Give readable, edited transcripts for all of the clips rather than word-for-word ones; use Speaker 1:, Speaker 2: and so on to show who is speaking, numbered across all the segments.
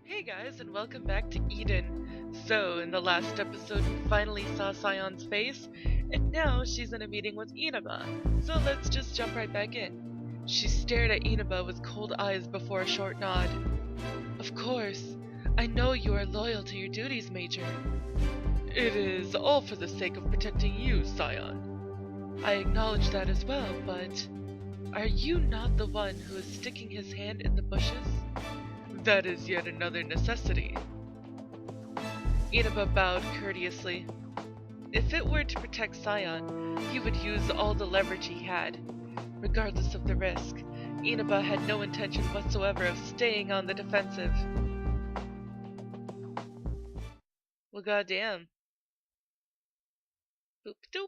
Speaker 1: Hey guys, and welcome back to Eden. So, in the last episode, we finally saw Sion's face, and now she's in a meeting with Inaba. So let's just jump right back in. She stared at Inaba with cold eyes before a short nod. Of course, I know you are loyal to your duties, Major. It is all for the sake of protecting you, Sion. I acknowledge that as well, but are you not the one who is sticking his hand in the bushes? That is yet another necessity. Inaba bowed courteously. If it were to protect Sion, he would use all the leverage he had. Regardless of the risk, Inaba had no intention whatsoever of staying on the defensive. Well, goddamn. Boop doop.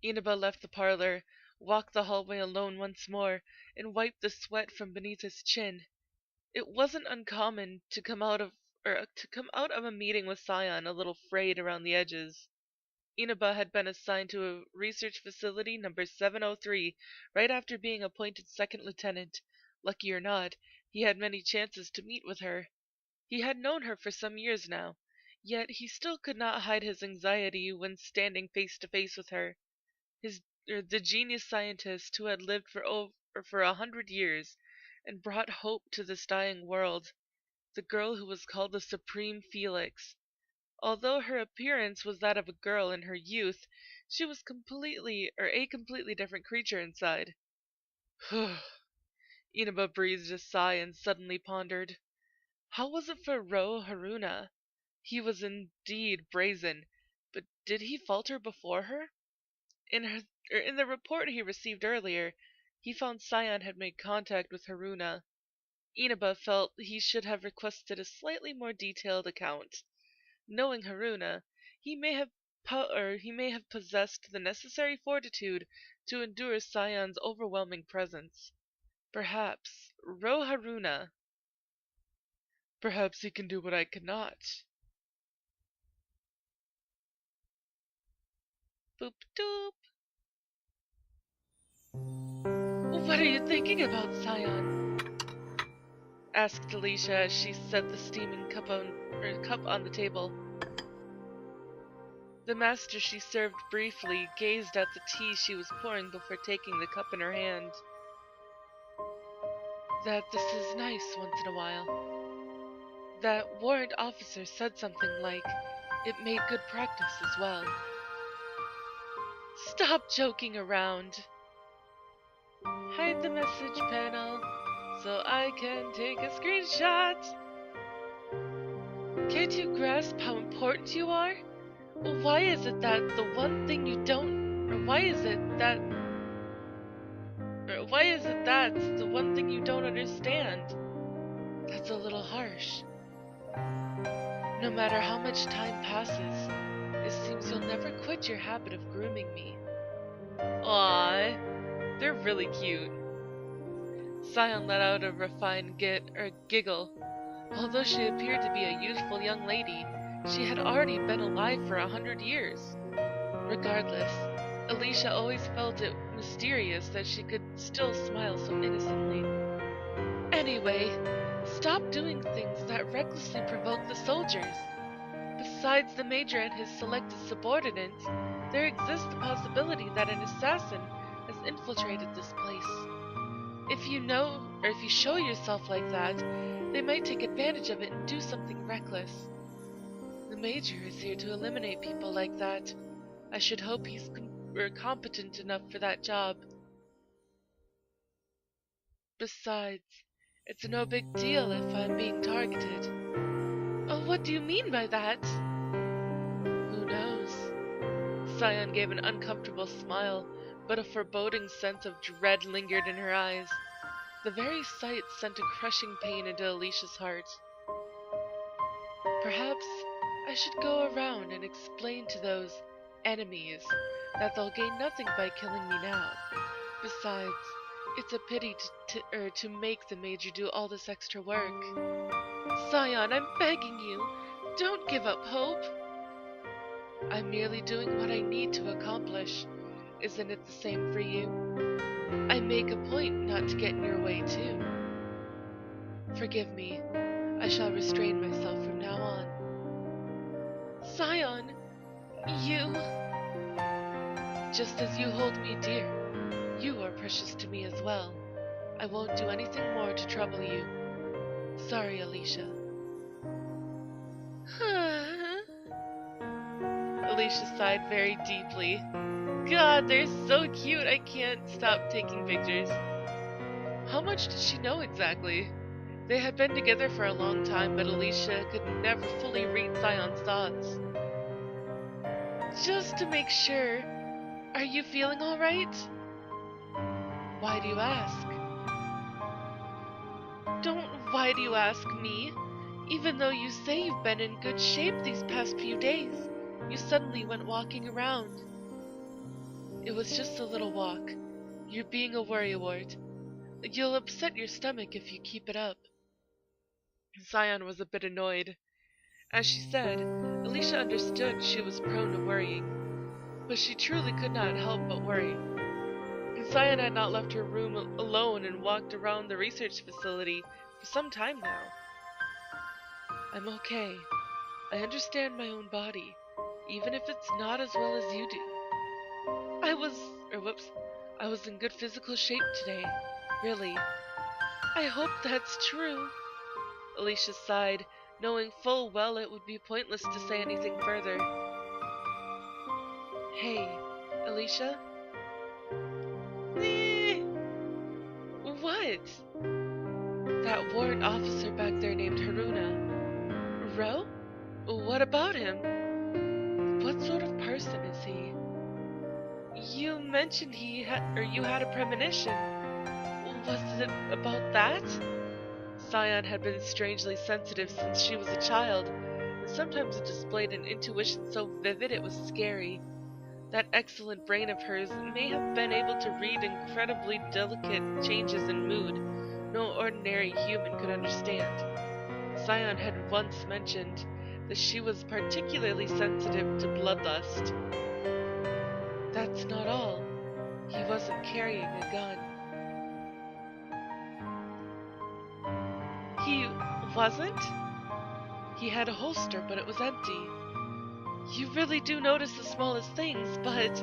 Speaker 1: Inaba left the parlor, walked the hallway alone once more, and wiped the sweat from beneath his chin. It wasn't uncommon to come out of a meeting with Sion a little frayed around the edges. Inaba had been assigned to a research facility number 703 right after being appointed second lieutenant. Lucky or not, he had many chances to meet with her. He had known her for some years now, yet he still could not hide his anxiety when standing face to face with her. The genius scientist who had lived for 100 years and brought hope to this dying world, the girl who was called the Supreme Felix. Although her appearance was that of a girl in her youth, she was a completely different creature inside. Inaba breathed a sigh and suddenly pondered. How was it for Haruna? He was indeed brazen, but did he falter before her? In the report he received earlier, he found Sion had made contact with Haruna. Inaba felt he should have requested a slightly more detailed account. Knowing Haruna, he may have possessed the necessary fortitude to endure Sion's overwhelming presence. Perhaps Haruna. Perhaps he can do what I cannot. Boop doop. What are you thinking about, Sion? Asked Elicia as she set the steaming cup on the table. The master she served briefly gazed at the tea she was pouring before taking the cup in her hand. That this is nice once in a while. That warrant officer said something like, it made good practice as well. Stop joking around. Hide the message panel so I can take a screenshot. Can't you grasp how important you are? Why is it that the one thing you don't, or why is it that's the one thing you don't understand? That's a little harsh. No matter how much time passes, it seems you'll never quit your habit of grooming me. Aww, they're really cute. Sion let out a refined giggle. Although she appeared to be a youthful young lady, she had already been alive for 100 years. Regardless, Elicia always felt it mysterious that she could still smile so innocently. Anyway, stop doing things that recklessly provoke the soldiers. Besides the Major and his selected subordinates, there exists the possibility that an assassin has infiltrated this place. If you show yourself like that, they might take advantage of it and do something reckless. The Major is here to eliminate people like that. I should hope he's competent enough for that job. Besides, it's no big deal if I'm being targeted. Oh, what do you mean by that? Who knows? Sion gave an uncomfortable smile, but a foreboding sense of dread lingered in her eyes. The very sight sent a crushing pain into Alicia's heart. Perhaps I should go around and explain to those enemies that they'll gain nothing by killing me now. Besides, it's a pity to make the Major do all this extra work. Sion, I'm begging you, don't give up hope. I'm merely doing what I need to accomplish. Isn't it the same for you? I make a point not to get in your way, too. Forgive me. I shall restrain myself from now on. Sion, you... Just as you hold me dear, you are precious to me as well. I won't do anything more to trouble you. Sorry, Elicia. Elicia sighed very deeply. God, they're so cute. I can't stop taking pictures. How much did she know exactly? They had been together for a long time, but Elicia could never fully read Sion's thoughts. Just to make sure, are you feeling all right? Why do you ask? Why do you ask me? Even though you say you've been in good shape these past few days, you suddenly went walking around. It was just a little walk. You're being a worrywart. You'll upset your stomach if you keep it up. Sion was a bit annoyed. As she said, Elicia understood she was prone to worrying, but she truly could not help but worry. Sion had not left her room alone and walked around the research facility for some time now. I'm okay. I understand my own body, even if it's not as well as you do. I was in good physical shape today, really. I hope that's true. Elicia sighed, knowing full well it would be pointless to say anything further. Hey, Elicia? What? That warrant officer back there named Haruna. Ro? What about him? What sort of person is he? You mentioned you had a premonition. Was it about that? Sion had been strangely sensitive since she was a child, and sometimes it displayed an intuition so vivid it was scary. That excellent brain of hers may have been able to read incredibly delicate changes in mood no ordinary human could understand. Sion had once mentioned that she was particularly sensitive to bloodlust. That's not all. He wasn't carrying a gun. He wasn't? He had a holster, but it was empty. You really do notice the smallest things, but...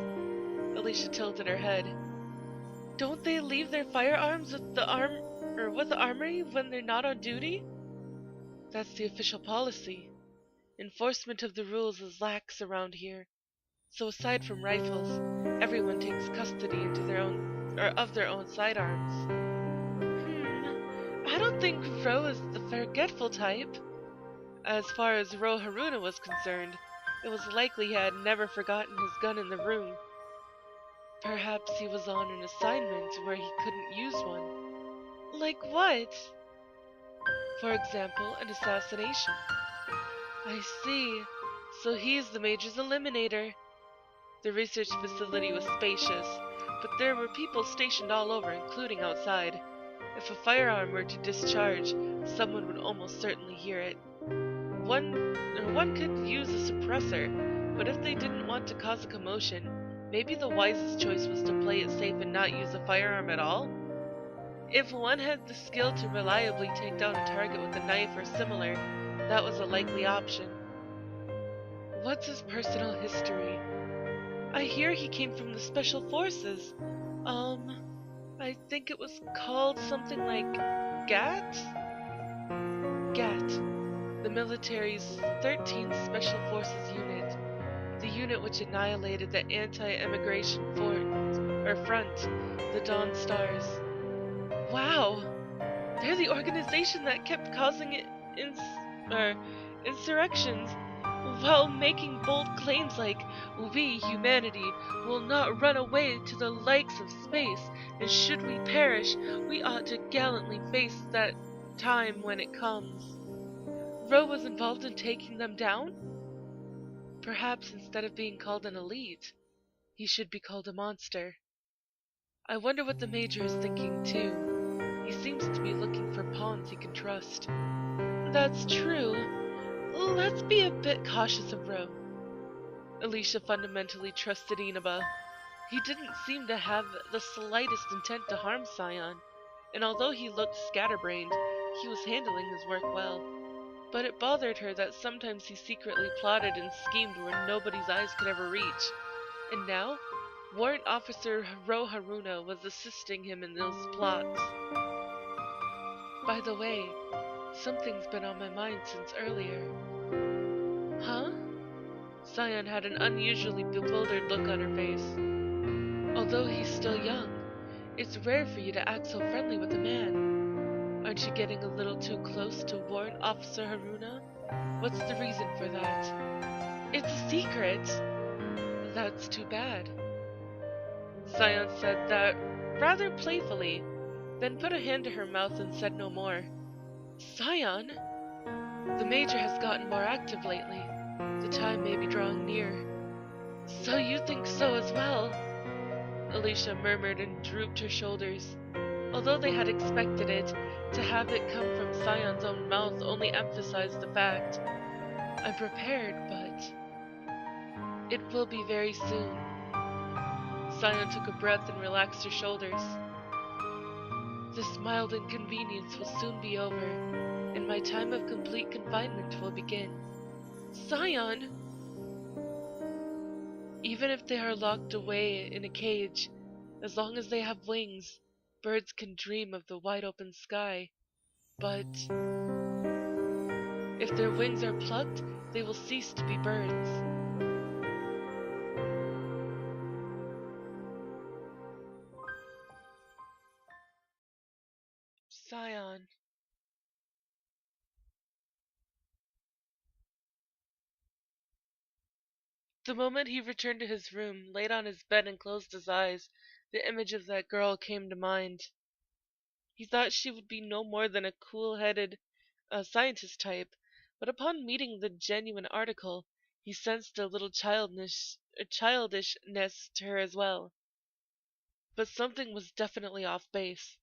Speaker 1: Elicia tilted her head. Don't they leave their firearms with the armory when they're not on duty? That's the official policy. Enforcement of the rules is lax around here. So aside from rifles, everyone takes custody of their own sidearms. I don't think Ro is the forgetful type. As far as Ro Haruna was concerned, it was likely he had never forgotten his gun in the room. Perhaps he was on an assignment where he couldn't use one. Like what? For example, an assassination. I see. So he's the Major's eliminator. The research facility was spacious, but there were people stationed all over, including outside. If a firearm were to discharge, someone would almost certainly hear it. One could use a suppressor, but if they didn't want to cause a commotion, maybe the wisest choice was to play it safe and not use a firearm at all? If one had the skill to reliably take down a target with a knife or similar, that was a likely option. What's his personal history? I hear he came from the Special Forces. I think it was called something like GAT? GAT, the military's 13th Special Forces unit. The unit which annihilated the anti-immigration front, the Dawn Stars. Wow! They're the organization that kept causing insurrections while making bold claims like, we, humanity, will not run away to the likes of space, and should we perish, we ought to gallantly face that time when it comes. Ro was involved in taking them down? Perhaps instead of being called an elite, he should be called a monster. I wonder what the Major is thinking too. He seems to be looking for pawns he can trust. That's true. Let's be a bit cautious of Ro. Elicia fundamentally trusted Inaba. He didn't seem to have the slightest intent to harm Sion, and although he looked scatterbrained, he was handling his work well. But it bothered her that sometimes he secretly plotted and schemed where nobody's eyes could ever reach. And now, Warrant Officer Hiro Haruna was assisting him in those plots. By the way, something's been on my mind since earlier. Huh? Sion had an unusually bewildered look on her face. Although he's still young, it's rare for you to act so friendly with a man. Aren't you getting a little too close to Warrant Officer Haruna? What's the reason for that? It's a secret. That's too bad. Sion said that rather playfully, then put a hand to her mouth and said no more. Sion? The Major has gotten more active lately. The time may be drawing near. So you think so as well? Elicia murmured and drooped her shoulders. Although they had expected it, to have it come from Sion's own mouth only emphasized the fact. I'm prepared, but it will be very soon. Sion took a breath and relaxed her shoulders. This mild inconvenience will soon be over, and my time of complete confinement will begin. Sion! Even if they are locked away in a cage, as long as they have wings, birds can dream of the wide open sky. But if their wings are plucked, they will cease to be birds. Sion. The moment he returned to his room, laid on his bed and closed his eyes, the image of that girl came to mind. He thought she would be no more than a cool-headed scientist type, but upon meeting the genuine article, he sensed a little childishness to her as well. But something was definitely off base.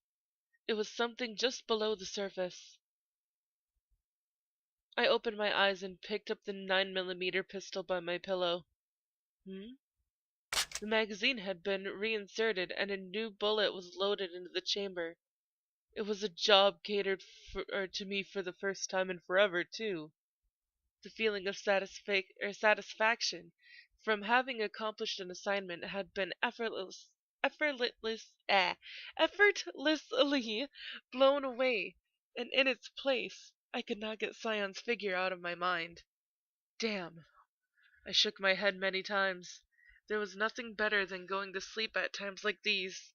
Speaker 1: It was something just below the surface. I opened my eyes and picked up the 9mm pistol by my pillow. The magazine had been reinserted and a new bullet was loaded into the chamber. It was a job catered to me for the first time in forever, too. The feeling of satisfaction from having accomplished an assignment had been effortlessly blown away, and in its place, I could not get Sion's figure out of my mind. Damn. I shook my head many times. There was nothing better than going to sleep at times like these.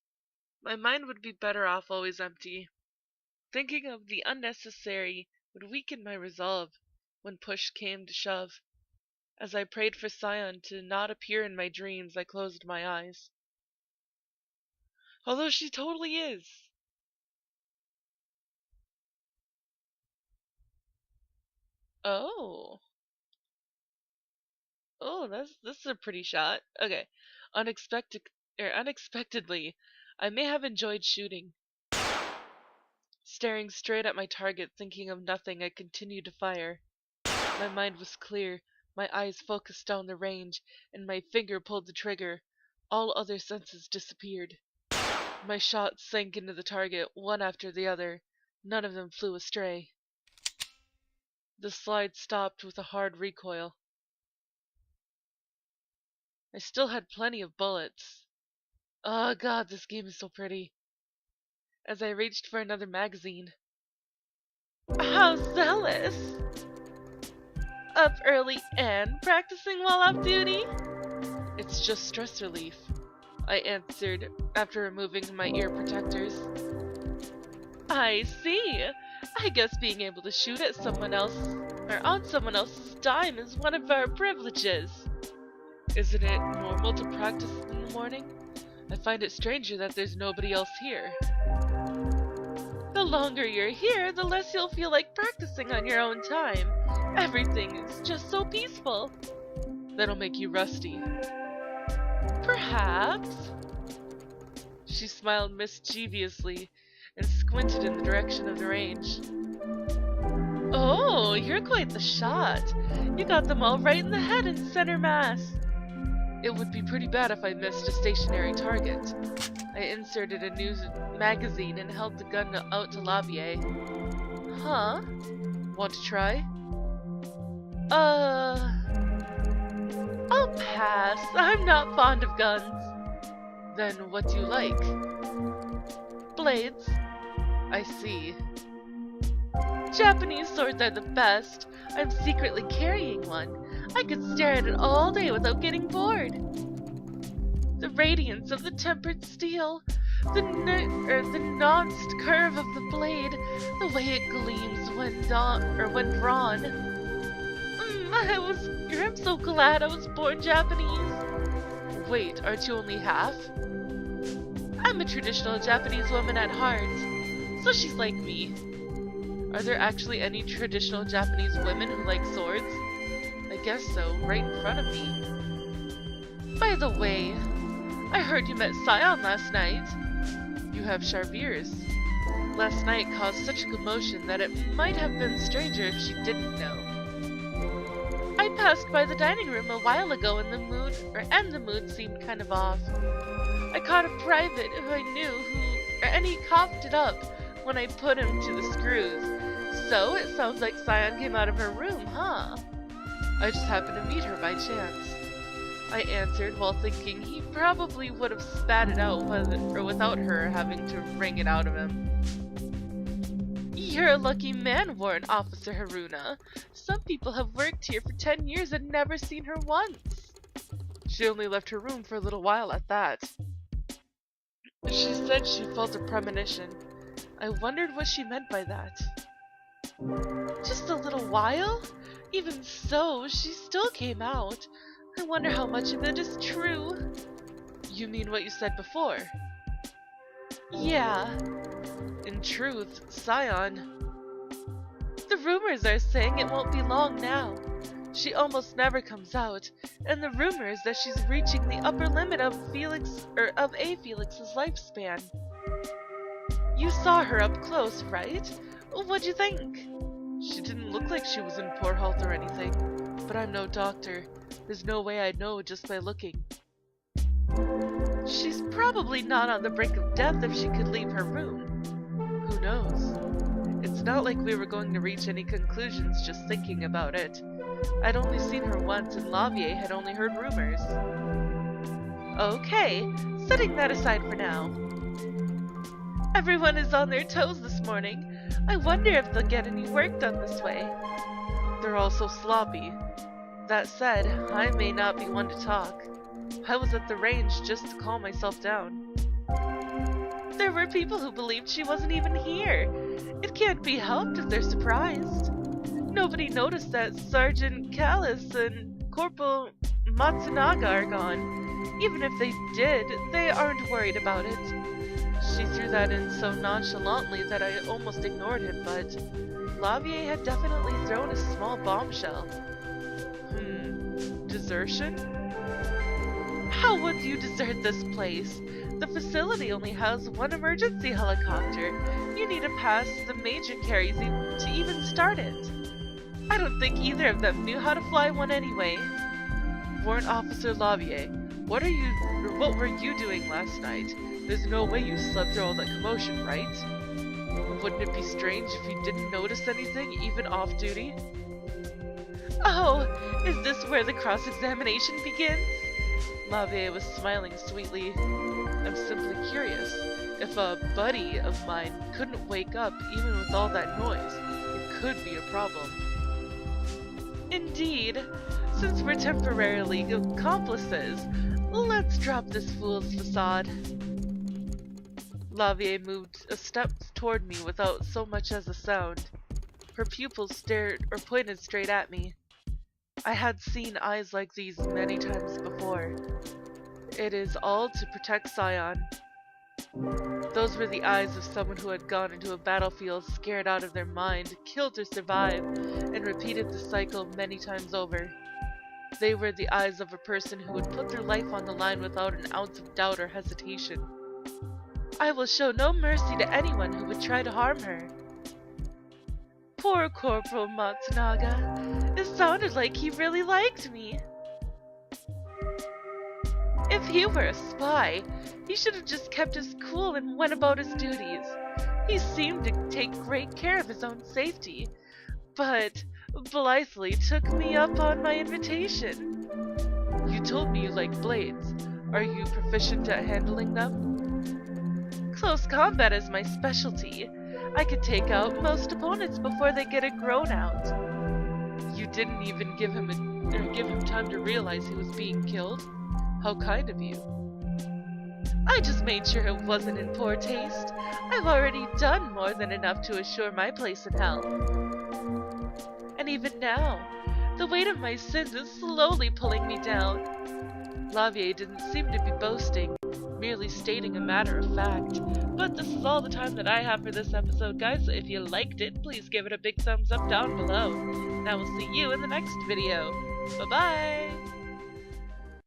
Speaker 1: My mind would be better off always empty. Thinking of the unnecessary would weaken my resolve when push came to shove. As I prayed for Sion to not appear in my dreams, I closed my eyes. Although she totally is. Oh. Oh, this is a pretty shot. Okay. Unexpectedly, I may have enjoyed shooting. Staring straight at my target, thinking of nothing, I continued to fire. My mind was clear, my eyes focused down the range, and my finger pulled the trigger. All other senses disappeared. My shots sank into the target, one after the other. None of them flew astray. The slide stopped with a hard recoil. I still had plenty of bullets. Oh god, this game is so pretty. As I reached for another magazine. How zealous! Up early and practicing while off duty? It's just stress relief, I answered after removing my ear protectors. I see. I guess being able to shoot at someone else or on someone else's dime is one of our privileges. Isn't it normal to practice in the morning? I find it stranger that there's nobody else here. The longer you're here, the less you'll feel like practicing on your own time. Everything is just so peaceful. That'll make you rusty. Perhaps. She smiled mischievously and squinted in the direction of the range. Oh, you're quite the shot. You got them all right in the head and center mass. It would be pretty bad if I missed a stationary target. I inserted a news magazine and held the gun out to Lavier. Huh? Want to try? I'll pass. I'm not fond of guns. Then what do you like? Blades. I see. Japanese swords are the best. I'm secretly carrying one. I could stare at it all day without getting bored. The radiance of the tempered steel, the nuanced curve of the blade, the way it gleams when drawn. I'm so glad I was born Japanese. Wait, aren't you only half? I'm a traditional Japanese woman at heart, so she's like me. Are there actually any traditional Japanese women who like swords? I guess so, right in front of me. By the way, I heard you met Sion last night. You have Charviers. Last night caused such a commotion that it might have been stranger if she didn't know. I passed by the dining room a while ago and the mood seemed kind of off. I caught a private who I knew and he coughed it up when I put him to the screws. So it sounds like Sion came out of her room, huh? I just happened to meet her by chance. I answered while thinking he probably would have spat it out without her having to wring it out of him. You're a lucky man, Warrant Officer Haruna. Some people have worked here for 10 years and never seen her once. She only left her room for a little while at that. She said she felt a premonition. I wondered what she meant by that. Just a little while? Even so, she still came out. I wonder how much of it is true. You mean what you said before? Yeah. In truth, Sion. The rumors are saying it won't be long now. She almost never comes out, and the rumor is that she's reaching the upper limit of Felix's lifespan. You saw her up close, right? What'd you think? She didn't look like she was in poor health or anything, but I'm no doctor. There's no way I'd know just by looking. She's probably not on the brink of death if she could leave her room. Who knows? It's not like we were going to reach any conclusions just thinking about it. I'd only seen her once and Lavier had only heard rumors. Okay, setting that aside for now. Everyone is on their toes this morning. I wonder if they'll get any work done this way. They're all so sloppy. That said, I may not be one to talk. I was at the range just to calm myself down. There were people who believed she wasn't even here. It can't be helped if they're surprised. Nobody noticed that Sergeant Callis and Corporal Matsunaga are gone. Even if they did, they aren't worried about it. She threw that in so nonchalantly that I almost ignored him, but Lavier had definitely thrown a small bombshell. Desertion? How would you desert this place? The facility only has one emergency helicopter. You need to pass the major carries to even start it. I don't think either of them knew how to fly one anyway. Warrant Officer Lavier, what were you doing last night? There's no way you slept through all that commotion, right? Wouldn't it be strange if you didn't notice anything, even off duty? Oh, is this where the cross-examination begins? Lavier was smiling sweetly. I'm simply curious. If a buddy of mine couldn't wake up even with all that noise, it could be a problem. Indeed. Since we're temporarily accomplices, let's drop this fool's facade. Lavier moved a step toward me without so much as a sound. Her pupils stared or pointed straight at me. I had seen eyes like these many times before. It is all to protect Sion. Those were the eyes of someone who had gone into a battlefield scared out of their mind, killed to survive, and repeated the cycle many times over. They were the eyes of a person who would put their life on the line without an ounce of doubt or hesitation. I will show no mercy to anyone who would try to harm her. Poor Corporal Matsunaga. It sounded like he really liked me. If he were a spy, he should have just kept his cool and went about his duties. He seemed to take great care of his own safety, but blithely took me up on my invitation. You told me you liked blades. Are you proficient at handling them? Close combat is my specialty. I could take out most opponents before they get it grown out. You didn't even give him time to realize he was being killed? How kind of you. I just made sure it wasn't in poor taste. I've already done more than enough to assure my place in hell. And even now, the weight of my sins is slowly pulling me down. Lavier didn't seem to be boasting, merely stating a matter of fact. But this is all the time that I have for this episode, guys, so if you liked it, please give it a big thumbs up down below. And I will see you in the next video. Bye-bye!